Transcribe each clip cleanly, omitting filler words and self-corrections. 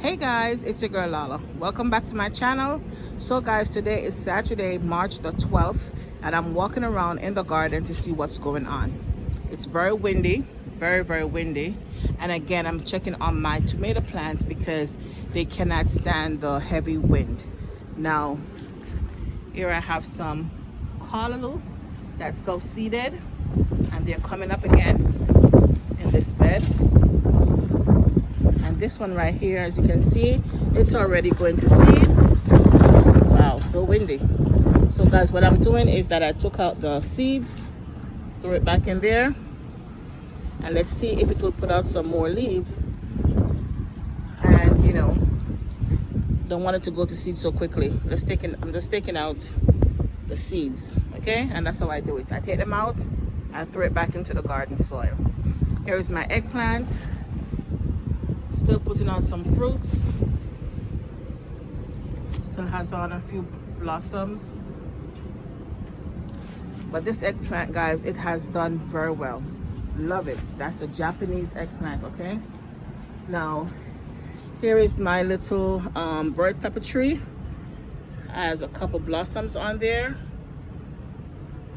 Hey guys, it's your girl Lala. Welcome back to my channel. So guys, today is Saturday, March the 12th, and I'm walking around in the garden to see what's going on. It's very windy, very windy. And again, I'm checking on my tomato plants because they cannot stand the heavy wind. Now, here I have some Kohlrabi that's self-seeded, and they're coming up again in this bed. And this one right here, as you can see, it's already going to seed. Wow, so windy. So guys, what I'm doing is that I took out the seeds, threw it back in there, and let's see if it will put out some more leaves. And don't want it to go to seed so quickly. I'm just taking out the seeds, okay? And that's how I do it. I take them out and throw it back into the garden soil. Here is my eggplant. Still putting on some fruits. Still has on a few blossoms. But this eggplant, guys, it has done very well. Love it. That's the Japanese eggplant, okay? Now, here is my little bird pepper tree. Has a couple blossoms on there.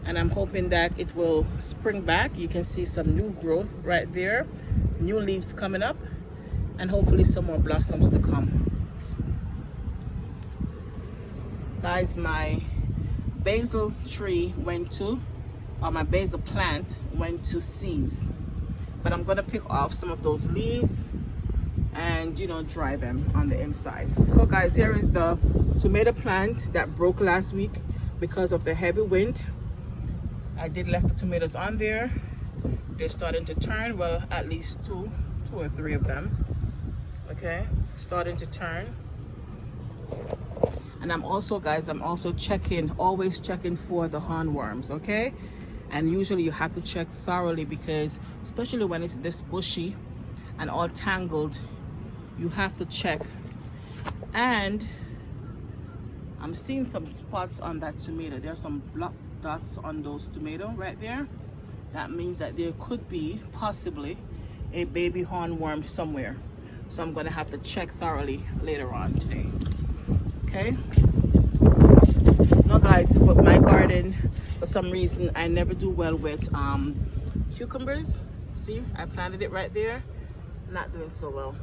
And I'm hoping that it will spring back. You can see some new growth right there. New leaves coming up. And hopefully some more blossoms to come. Guys, my basil tree my basil plant went to seeds. But I'm gonna pick off some of those leaves and dry them on the inside. So guys, here is the tomato plant that broke last week because of the heavy wind. I did left the tomatoes on there. They're starting to turn, well, at least two or three of them. Okay, starting to turn. And I'm also always checking for the hornworms, okay? And usually you have to check thoroughly because especially when it's this bushy and all tangled, you have to check. And I'm seeing some spots on that tomato. There's some black dots on those tomatoes right there. That means that there could be possibly a baby hornworm somewhere. So I'm gonna have to check thoroughly later on today. Okay. Now guys, for my garden, for some reason I never do well with cucumbers. See, I planted it right there. Not doing so well.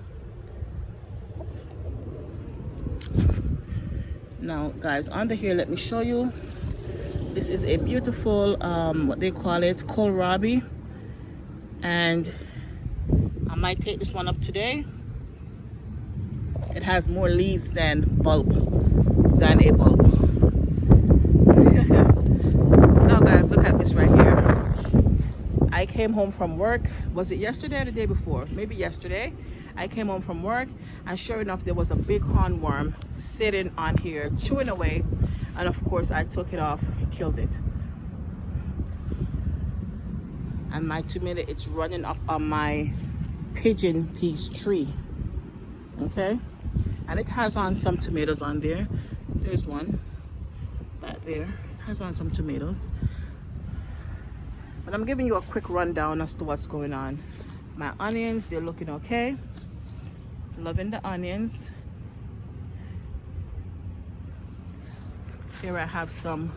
Now guys, under here, let me show you. This is a beautiful what they call it, Kohlrabi. And I might take this one up today. It has more leaves than a bulb. Now guys, look at this right here. I came home from work. Was it yesterday or the day before? Maybe yesterday. I came home from work and sure enough there was a big hornworm sitting on here chewing away, and of course I took it off and killed it. And my tomato, it's running up on my pigeon peas tree. Okay, and it has on some tomatoes on there. There's one back there, it has on some tomatoes. But I'm giving you a quick rundown as to what's going on. My onions, they're looking okay. Loving the onions. Here I have some,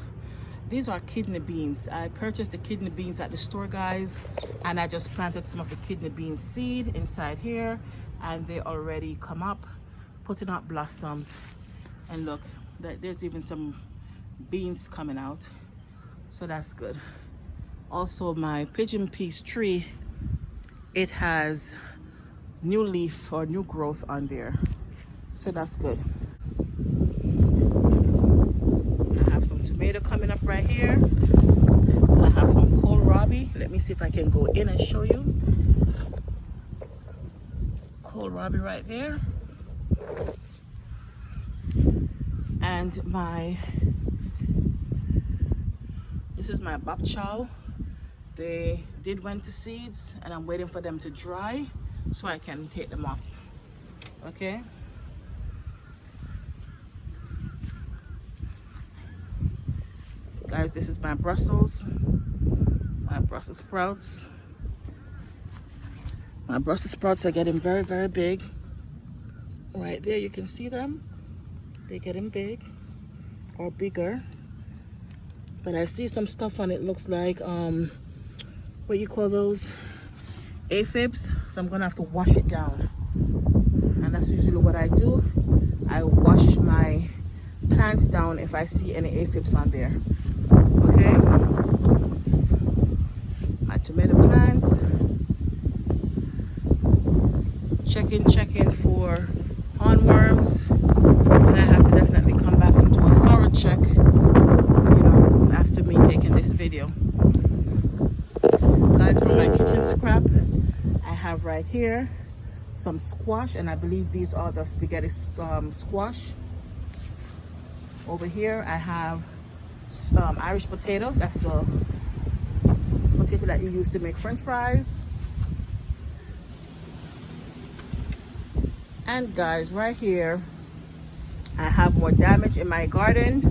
these are kidney beans. I purchased the kidney beans at the store, guys, and I just planted some of the kidney bean seed inside here, and they already come up, putting up blossoms. And look, there's even some beans coming out, so that's good. Also, my pigeon peas tree, it has new leaf or new growth on there, so that's good. I have some tomato coming up right here. I have some kohlrabi. Let me see if I can go in and show you. Kohlrabi right there. And this is my bok chow. They did went to seeds and I'm waiting for them to dry so I can take them off. Okay. Guys, this is my Brussels sprouts. My Brussels sprouts are getting very big. Right there, you can see them. They're getting big or bigger. But I see some stuff on it, looks like what you call those, aphids. So I'm gonna have to wash it down, and that's usually what I do. I wash my plants down if I see any aphids on there. Okay, my tomato plants, checking for hornworms, and I have to definitely come back and do a thorough check, you know, after me taking this video. Guys, for my kitchen scrap, I have right here some squash, and I believe these are the spaghetti squash. Over here I have Irish potato. That's the potato that you use to make French fries. And guys, right here I have more damage in my garden.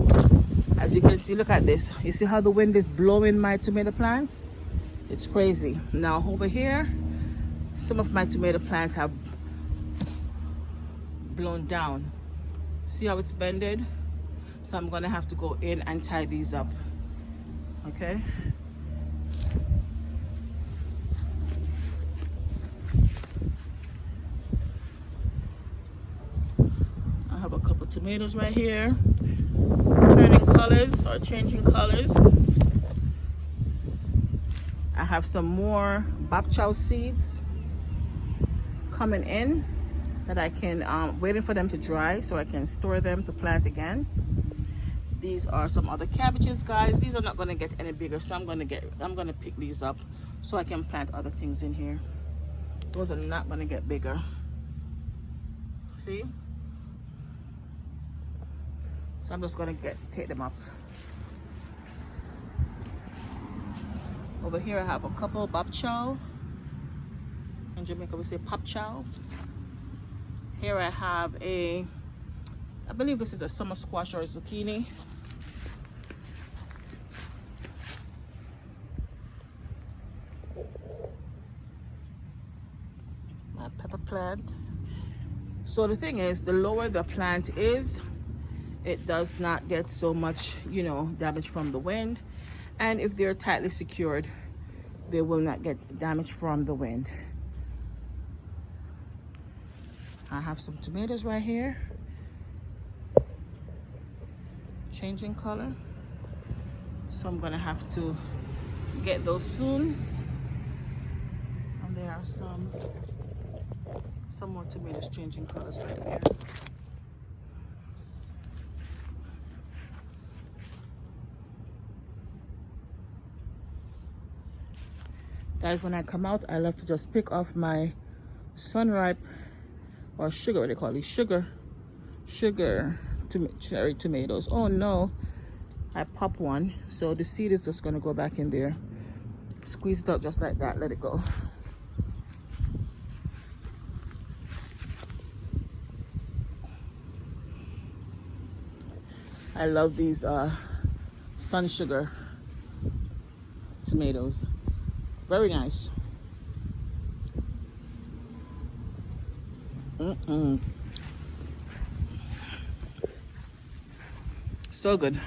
As you can see, look at this. You see how the wind is blowing my tomato plants? It's crazy. Now over here, some of my tomato plants have blown down. See how it's bended? So I'm gonna have to go in and tie these up. Okay? I have a couple tomatoes right here, turning colors or changing colors. I have some more bok chow seeds coming in that I can waiting for them to dry so I can store them to plant again. These are some other cabbages, guys. These are not going to get any bigger, so I'm going to pick these up so I can plant other things in here. Those are not going to get bigger. See? So I'm just going to take them up. Over here I have a couple bok chow. In Jamaica we say pop chow. Here I have I believe this is a summer squash or a zucchini. My pepper plant. So the thing is, the lower the plant is, it does not get so much, you know, damage from the wind. And if they're tightly secured, they will not get damage from the wind. I have some tomatoes right here, changing color. So I'm gonna have to get those soon. And there are some more tomatoes changing colors right there. Guys, when I come out, I love to just pick off my sun-ripe or sugar, what they call these, sugar cherry tomatoes. Oh no, I pop one, so the seed is just gonna go back in there. Squeeze it out just like that, let it go. I love these sun sugar tomatoes. Very nice. So good.